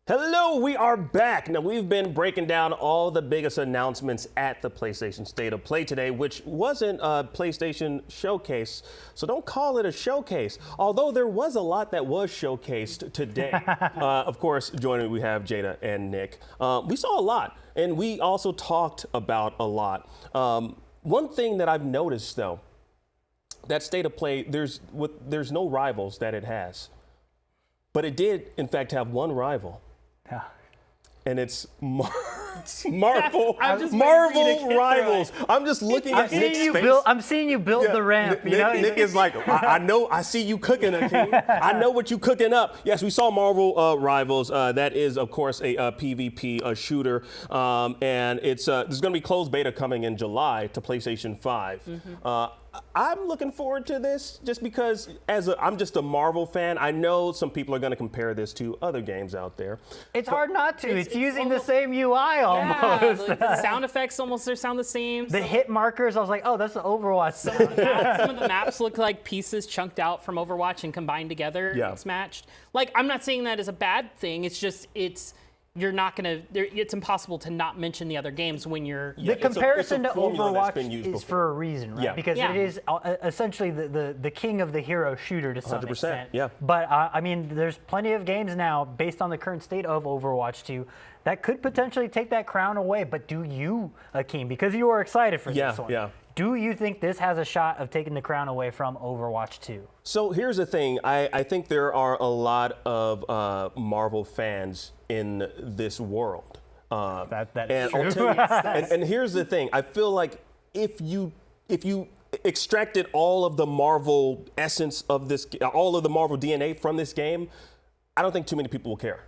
Hello, we are back. Now, we've been breaking down all the biggest announcements at the PlayStation State of Play today, which wasn't a PlayStation showcase, so don't call it a showcase. Although there was a lot that was showcased today. Of course, joining me, we have Jada and Nick. We saw a lot, and we also talked about a lot. One thing that I've noticed, though, that State of Play, there's no rivals that it has. But it did, in fact, have one rival. Yeah. And it's Marvel Rivals. Right. I'm just looking at Nick's face. I'm seeing you build the ramp. Nick is like, I know, I see you cooking, King. I know what you cooking up. Yes, we saw Marvel Rivals. That is, of course, a PvP shooter. And it's there's going to be closed beta coming in July to PlayStation 5. Mm-hmm. I'm looking forward to this just because I'm just a Marvel fan. I know some people are going to compare this to other games out there. It's hard not to. It's using the same UI almost. Like the sound effects almost sound the same. The hit markers, I was like, oh, that's the Overwatch. Some of the maps look like pieces chunked out from Overwatch and combined together. Yeah. It's matched. Like, I'm not saying that is a bad thing. It's just, you're not gonna. It's impossible to not mention the other games when you're. The comparison to Overwatch is before. for a reason, right? Yeah. Because it is essentially the king of the hero shooter to some 100%, extent. yeah. But I mean, there's plenty of games now based on the current state of Overwatch 2 that could potentially take that crown away. But do you, Akeem, because you are excited for this one? Yeah. Do you think this has a shot of taking the crown away from Overwatch 2? So here's the thing. I think there are a lot of Marvel fans in this world. That and is true. And here's the thing. I feel like if you extracted all of the Marvel essence of this, all of the Marvel DNA from this game, I don't think too many people will care.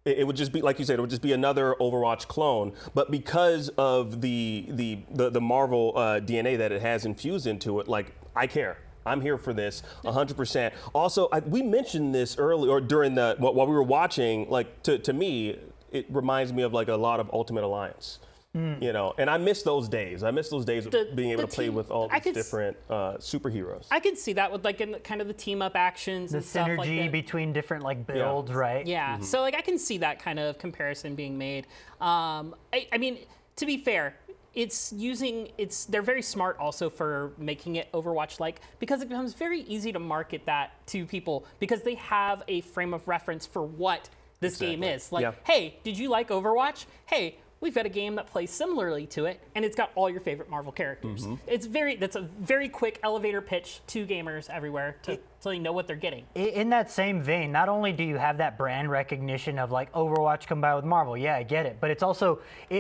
It would just be, like you said, it would just be another Overwatch clone. But because of the Marvel DNA that it has infused into it, like, I care. I'm here for this 100%. Also, we mentioned this earlier, or during while we were watching, like, to me, it reminds me of like a lot of Ultimate Alliance. You know, and I miss those days. I miss those days of being able to play with all these different superheroes. I could see that with like in kind of the team up actions, and stuff like synergy that. Between different like builds, right? Yeah. Mm-hmm. So like I can see that kind of comparison being made. I mean, to be fair, they're very smart also for making it Overwatch-like, because it becomes very easy to market that to people because they have a frame of reference for what this game is. Like, hey, did you like Overwatch? Hey, we've got a game that plays similarly to it, and it's got all your favorite Marvel characters. Mm-hmm. That's a very quick elevator pitch to gamers everywhere so they know what they're getting. In that same vein, not only do you have that brand recognition of like Overwatch combined with Marvel, yeah, I get it, but it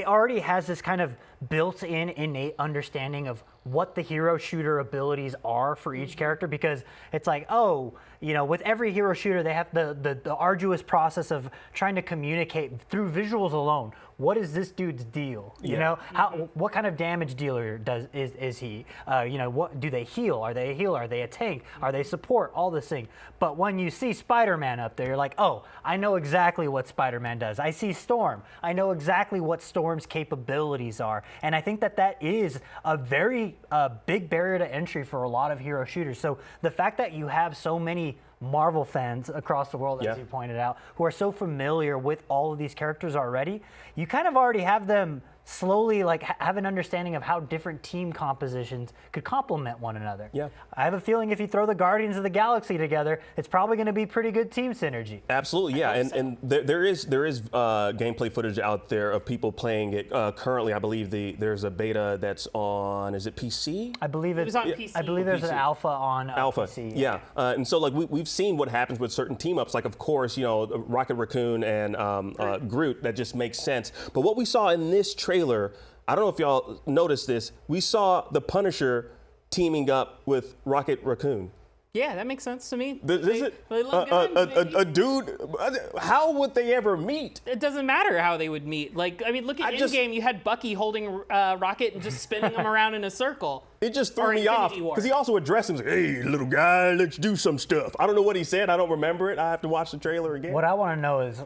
already has this kind of built-in innate understanding of what the hero shooter abilities are for each character, because it's like, oh, you know, with every hero shooter, they have the arduous process of trying to communicate through visuals alone. What is this dude's deal? You know, what kind of damage dealer is he? You know, what do they heal? Are they a healer? Are they a tank? Are they support? All this thing. But when you see Spider-Man up there, you're like, oh, I know exactly what Spider-Man does. I see Storm. I know exactly what Storm's capabilities are. And I think that is a very big barrier to entry for a lot of hero shooters. So the fact that you have so many Marvel fans across the world, as you pointed out, who are so familiar with all of these characters already, you kind of already have them slowly like have an understanding of how different team compositions could complement one another. Yeah, I have a feeling if you throw the Guardians of the Galaxy together, it's probably going to be pretty good team synergy. Absolutely, yeah, and there is gameplay footage out there of people playing it currently. I believe there's a beta that's on. Is it PC? I believe it was on PC. I believe there's an alpha on PC. Yeah, and so like we've seen what happens with certain team ups. Like of course, you know, Rocket Raccoon and Groot. That just makes sense. But what we saw in this trailer, I don't know if y'all noticed this, we saw the Punisher teaming up with Rocket Raccoon. Yeah, that makes sense to me. They look good. A dude, how would they ever meet? It doesn't matter how they would meet. Like, I mean, look at Endgame, you had Bucky holding Rocket and just spinning him around in a circle. It just threw me off, because he also addressed him, like, hey, little guy, let's do some stuff. I don't know what he said, I don't remember it, I have to watch the trailer again. What I want to know is,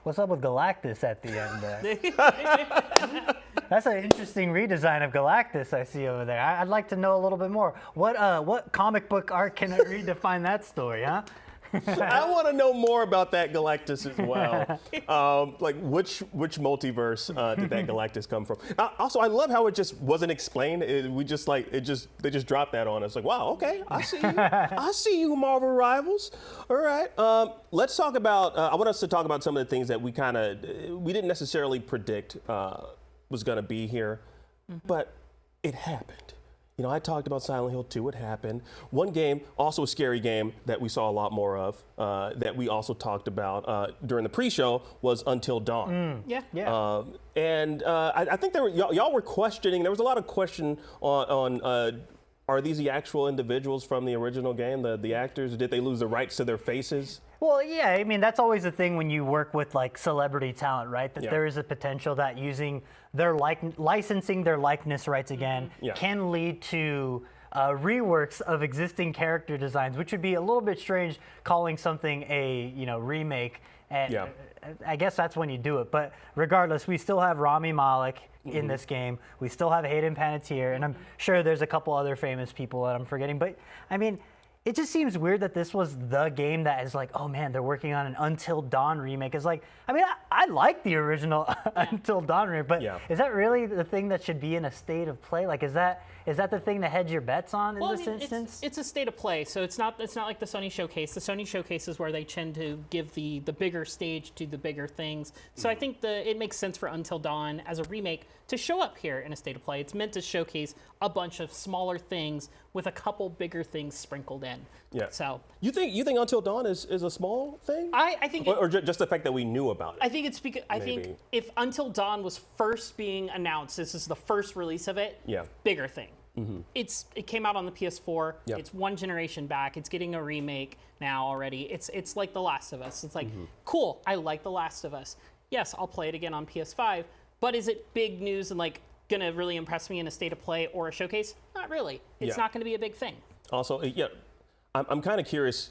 what's up with Galactus at the end there? That's an interesting redesign of Galactus I see over there. I'd like to know a little bit more. What comic book art can I read to find that story, huh? I want to know more about that Galactus as well. Like which multiverse did that Galactus come from? Also, I love how it just wasn't explained. They just dropped that on us. Like, wow, okay, I see you. I see you, Marvel rivals. All right, let's talk about. I want us to talk about some of the things that we didn't necessarily predict was going to be here, but it happened. You know, I talked about Silent Hill 2, it happened. One game, also a scary game that we saw a lot more of, that we also talked about during the pre-show was Until Dawn. Yeah. I think y'all were questioning, there was a lot of question on are these the actual individuals from the original game, the actors? Did they lose the rights to their faces? Well, yeah, I mean, that's always the thing when you work with like celebrity talent, right? That Yeah. there is a potential that using their licensing their likeness rights again Yeah. can lead to reworks of existing character designs, which would be a little bit strange calling something a remake. And Yeah. I guess that's when you do it. But regardless, we still have Rami Malek in this game. We still have Hayden Panettiere, and I'm sure there's a couple other famous people that I'm forgetting. But I mean, it just seems weird that this was the game that is like, oh man, they're working on an Until Dawn remake. It's like, I mean, I like the original Until Dawn remake, but Yeah. is that really the thing that should be in a state of play? Like, is that the thing to hedge your bets on in this instance? It's a state of play, so it's not like the Sony showcase. The Sony showcase is where they tend to give the bigger stage to the bigger things. So I think it makes sense for Until Dawn as a remake to show up here in a state of play. It's meant to showcase a bunch of smaller things with a couple bigger things sprinkled in. Yeah. So You think Until Dawn is a small thing? I think or just the fact that we knew about it? I think it's because I think Maybe. if Until Dawn was first being announced, this is the first release of it. Yeah. Bigger thing. It came out on the PS4. Yep. It's one generation back. It's getting a remake now already. It's like The Last of Us. It's like cool. I like The Last of Us. Yes, I'll play it again on PS5. But is it big news and like gonna really impress me in a state of play or a showcase? Not really. It's Yeah. not gonna be a big thing. Also, yeah, I'm kind of curious,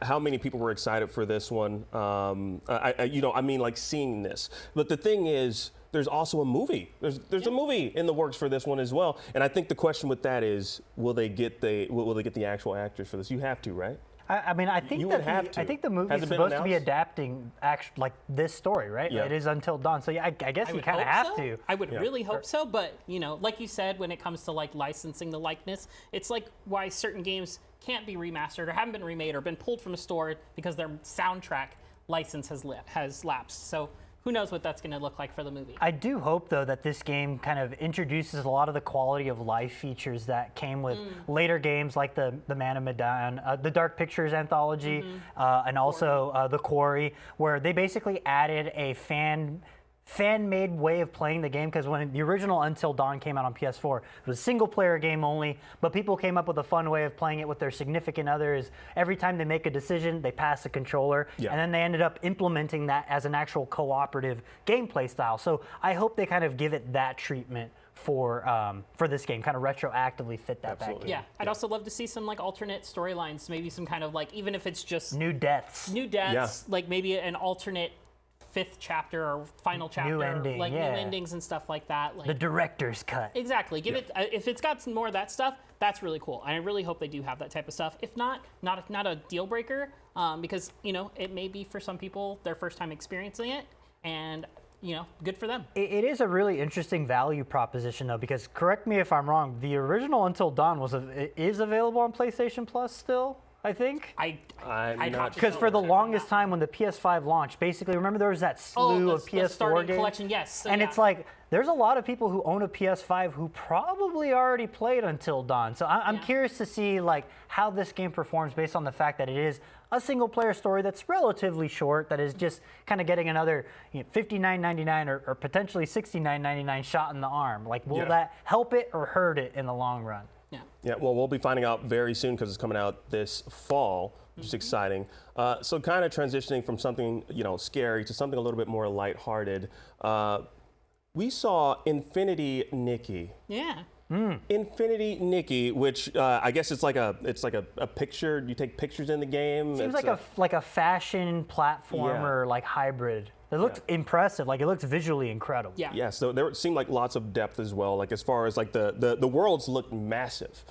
how many people were excited for this one. I mean, like seeing this. But the thing is, there's also a movie. There's a movie in the works for this one as well. And I think the question with that is, will they get the actual actors for this? You have to, right? I mean, I think You would have to. I think the movie Has is it been supposed to be announced? adapting like this story, right? Yeah. It is Until Dawn. So yeah, I guess I you would kind of hope have so. to. I would really hope so, but like you said, when it comes to like licensing the likeness, it's like why certain games can't be remastered or haven't been remade or been pulled from a store because their soundtrack license has lapsed. So who knows what that's going to look like for the movie? I do hope, though, that this game kind of introduces a lot of the quality of life features that came with later games like the Man of Medan, the Dark Pictures anthology, and also The Quarry, where they basically added a fan-made way of playing the game, because when the original Until Dawn came out on PS4, it was a single-player game only, but people came up with a fun way of playing it with their significant others. Every time they make a decision, they pass the controller, Yeah. and then they ended up implementing that as an actual cooperative gameplay style. So I hope they kind of give it that treatment for this game, kind of retroactively fit that back Absolutely. in. Yeah, I'd also love to see some like alternate storylines, maybe some kind of like, even if it's just New deaths. new deaths, like maybe an alternate fifth chapter or final chapter, ending, like yeah. new endings and stuff like that. Like The director's cut. exactly, give it if it's got some more of that stuff, that's really cool. And I really hope they do have that type of stuff. If not a deal breaker, because it may be for some people their first time experiencing it, and good for them. It is a really interesting value proposition, though, because correct me if I'm wrong, the original Until Dawn is available on PlayStation Plus still, I think? I'm not have to Because go for the check on longest that. time when the PS5 launched, basically, remember there was that slew of the PS4 starting games? collection, yes. So, And yeah. it's like, there's a lot of people who own a PS5 who probably already played Until Dawn. So I'm curious to see like how this game performs based on the fact that it is a single-player story that's relatively short, that is just kind of getting another $59.99 or potentially $69.99 shot in the arm. Like, will Yeah. that help it or hurt it in the long run? Yeah. Yeah, well, we'll be finding out very soon because it's coming out this fall, which is exciting. So kind of transitioning from something, scary to something a little bit more lighthearted. We saw Infinity Nikki. Yeah. Infinity Nikki, which I guess it's like a picture. You take pictures in the game. Seems It's like a fashion platformer, like hybrid. It looks impressive. Like, it looks visually incredible. Yeah. Yeah, so there seemed like lots of depth as well. Like as far as like the worlds looked massive.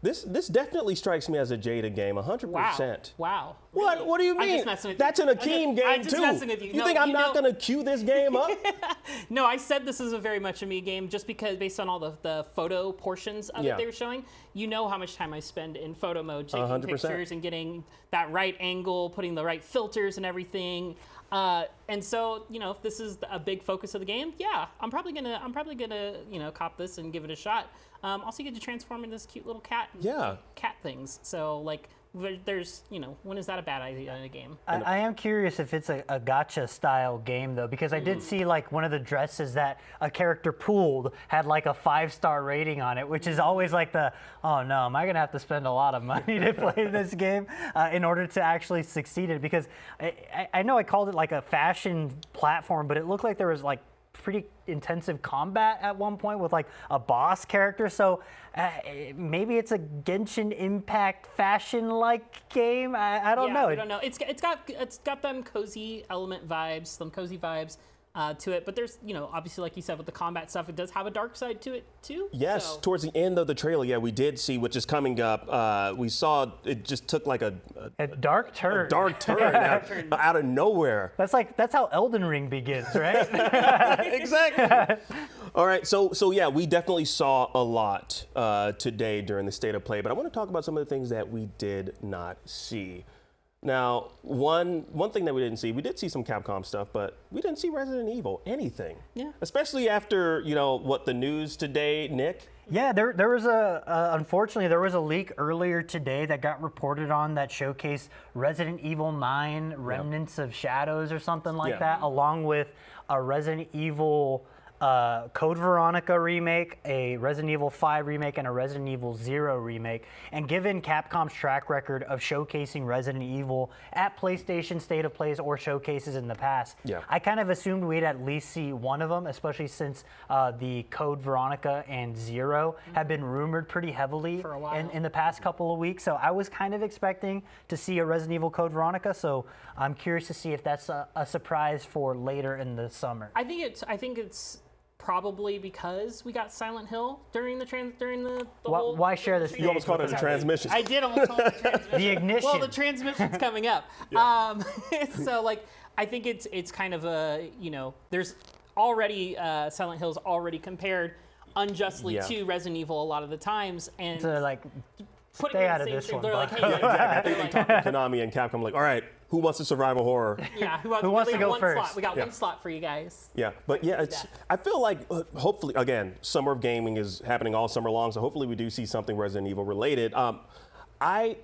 This definitely strikes me as a Jada game, 100%. Wow. What? Really? What do you I'm mean? just messing with That's you. an Akeem game I'm just too. messing with you. You No, think I'm you not know- gonna cue this game up? No, I said this is a very much a me game just because based on all the photo portions of it they were showing. You know how much time I spend in photo mode taking 100%. pictures and getting that right angle, putting the right filters and everything. And so, if this is a big focus of the game, yeah, I'm probably gonna cop this and give it a shot. Also, you get to transform into this cute little cat. Yeah. Cat things. So like, there's when is that a bad idea in a game? I am curious if it's a gacha style game though, because I did see like one of the dresses that a character pulled had like a 5-star rating on it, which is always like oh no, am I gonna have to spend a lot of money to play this game in order to actually succeed it? Because I know I called it like a fashion platform, but it looked like there was like pretty intensive combat at one point with like a boss character. So maybe it's a Genshin Impact fashion-like game. I don't know. I don't know. It's got them cozy element vibes, some cozy vibes to it. But there's obviously like you said with the combat stuff, it does have a dark side to it too. Yes, So. towards the end of the trailer, yeah, we did see, which is coming up. We saw it just took like a dark turn. dark turn out of nowhere. That's how Elden Ring begins, right? Exactly. All right, so yeah, we definitely saw a lot today during the State of Play, but I want to talk about some of the things that we did not see. Now, one thing that we didn't see, we did see some Capcom stuff, but we didn't see Resident Evil, anything. Yeah. Especially after, what the news today, Nick? Yeah, there was unfortunately, there was a leak earlier today that got reported on that showcased Resident Evil 9 Remnants of Shadows or something like that, along with a Resident Evil Code Veronica remake, a Resident Evil 5 remake, and a Resident Evil 0 remake. And given Capcom's track record of showcasing Resident Evil at PlayStation State of Plays or showcases in the past, I kind of assumed we'd at least see one of them, especially since the Code Veronica and 0 have been rumored pretty heavily For a while. in the past couple of weeks. So I was kind of expecting to see a Resident Evil Code Veronica. So I'm curious to see if that's a surprise for later in the summer. I think it's probably because we got Silent Hill during the whole. Why share this? You almost called it a transmission. I did almost call it a transmission. The ignition. Well, the transmission's coming up. So like, I think it's kind of a there's already Silent Hill's already compared unjustly to Resident Evil a lot of the times, and to like putting stay it in out the of same this stream, one. they're like, Buck. hey, I think they talked to Konami and Capcom like, all right, who wants to survive a horror? yeah, who wants we to got go one first? Slot. We got one slot for you guys. Yeah, but yeah, I feel like hopefully, again, summer of gaming is happening all summer long, so hopefully we do see something Resident Evil related. I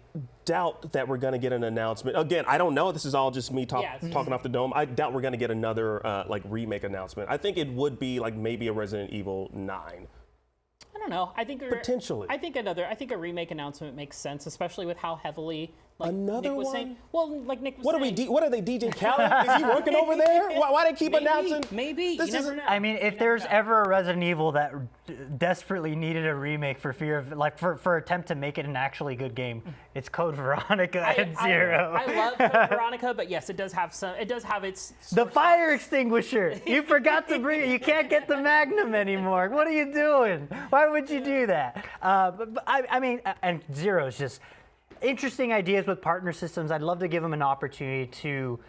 doubt that we're going to get an announcement. Again, I don't know. This is all just me talking off the dome. I doubt we're going to get another remake announcement. I think it would be like maybe a Resident Evil 9. I don't know. I think Potentially. I think a remake announcement makes sense, especially with how heavily Another Nick was one? saying. Well, like Nick was What saying. what are they, DJ Khaled? Is he working over there? Why they keep announcing? Maybe. This You never is- know. I mean, if there's ever a Resident Evil that desperately needed a remake for fear of, like, for attempt to make it an actually good game, it's Code Veronica and 0. I love Code Veronica, but yes, it does have some. It does have its. The fire extinguisher! You forgot to bring it. You can't get the Magnum anymore. What are you doing? Why would you do that? But I mean, and 0 is just interesting ideas with partner systems. I'd love to give them an opportunity to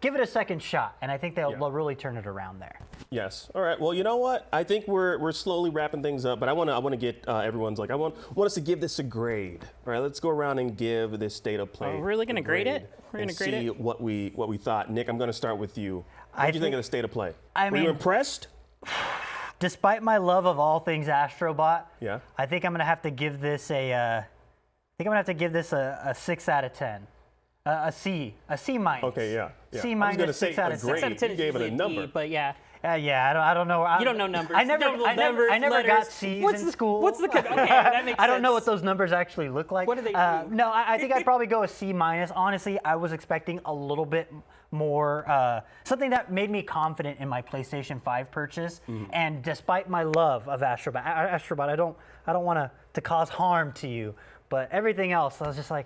give it a second shot, and I think they'll really turn it around there. Yes. All right. Well, you know what? I think we're slowly wrapping things up, but I want to get everyone's I want us to give this a grade. All right. Let's go around and give this State of Play. We're really gonna grade it? We're and gonna grade see it? what we thought. Nick, I'm going to start with you. What did you think of the State of Play? Were you mean- impressed? Despite my love of all things Astrobot, Yeah. I think I'm gonna have to give this a 6 out of 10. A C minus. Okay. Yeah. C I was minus, going to say 6 out a of 10. grade. 6 out of 10 You is gave it a usually number. D, but yeah. Yeah, I don't know. You don't know numbers. I never, You don't know I never, numbers, I never got letters. C's What's in the- school. what's the- okay, that makes I don't know sense. what those numbers actually look like. What do they do? No, I think I'd probably go a C minus. Honestly, I was expecting a little bit more, something that made me confident in my PlayStation 5 purchase. And despite my love of Astrobot, I don't want to cause harm to you, but everything else, I was just like,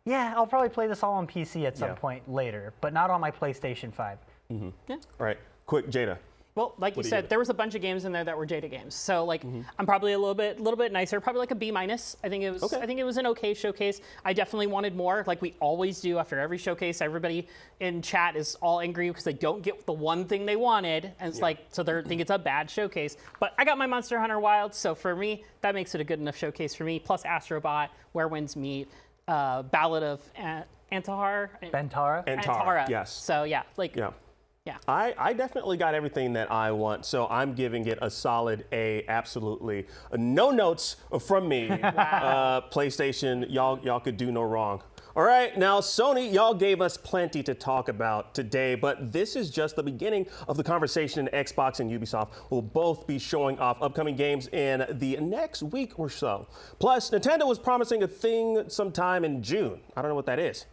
yeah, I'll probably play this all on PC at some point later, but not on my PlayStation 5. Yeah. All right. Quick, Jada. Well, like you do you said, give it? there was a bunch of games in there that were Jada games. So like, I'm probably a little bit nicer, probably like a B-. I think it was. Okay. I think it was an okay showcase. I definitely wanted more, like we always do after every showcase. Everybody in chat is all angry because they don't get the one thing they wanted, and it's like, so they think it's a bad showcase. But I got my Monster Hunter Wilds, so for me, that makes it a good enough showcase for me. Plus Astrobot, Where Winds Meet, Ballad of Antahar. Bentara. Yes. So yeah, like. Yeah. Yeah. I definitely got everything that I want, so I'm giving it a solid A, absolutely. No notes from me. PlayStation, y'all could do no wrong. All right, now Sony, y'all gave us plenty to talk about today, but this is just the beginning of the conversation. Xbox and Ubisoft will both be showing off upcoming games in the next week or so. Plus, Nintendo was promising a thing sometime in June. I don't know what that is.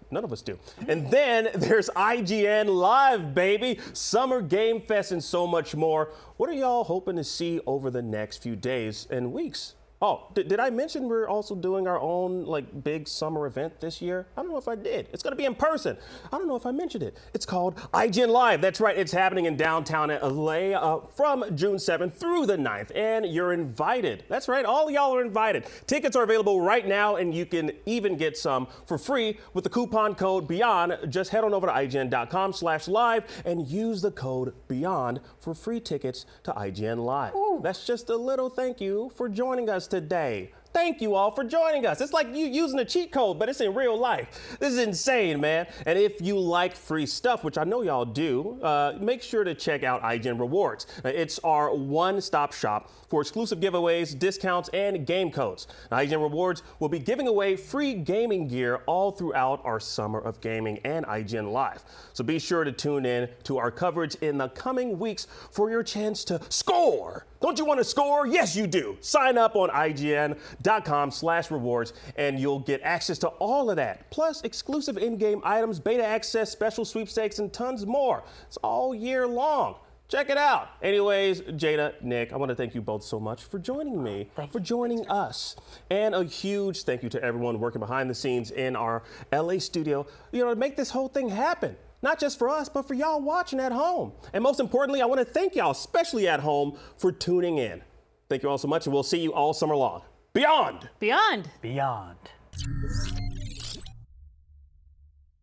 None of us do. And then there's IGN Live, baby, Summer Game Fest, and so much more. What are y'all hoping to see over the next few days and weeks? Oh, did I mention we're also doing our own like big summer event this year? I don't know if I did. It's gonna be in person. I don't know if I mentioned it. It's called IGN Live. That's right, it's happening in downtown LA from June 7th through the 9th, and you're invited. That's right, all y'all are invited. Tickets are available right now, and you can even get some for free with the coupon code BEYOND. Just head on over to IGN.com/live and use the code BEYOND for free tickets to IGN Live. Ooh. That's just a little thank you for joining us today. Thank you all for joining us. It's like you using a cheat code, but it's in real life. This is insane, man. And if you like free stuff, which I know y'all do, make sure to check out IGN Rewards. It's our one-stop shop for exclusive giveaways, discounts, and game codes. Now, IGN Rewards will be giving away free gaming gear all throughout our summer of gaming and IGN Live. So be sure to tune in to our coverage in the coming weeks for your chance to score. Don't you want to score? Yes, you do. Sign up on IGN.com/rewards and you'll get access to all of that. Plus exclusive in-game items, beta access, special sweepstakes, and tons more. It's all year long. Check it out. Anyways, Jada, Nick, I want to thank you both so much for joining me, for joining us. And a huge thank you to everyone working behind the scenes in our LA studio, to make this whole thing happen. Not just for us, but for y'all watching at home. And most importantly, I want to thank y'all, especially at home, for tuning in. Thank you all so much, and we'll see you all summer long. Beyond! Beyond! Beyond.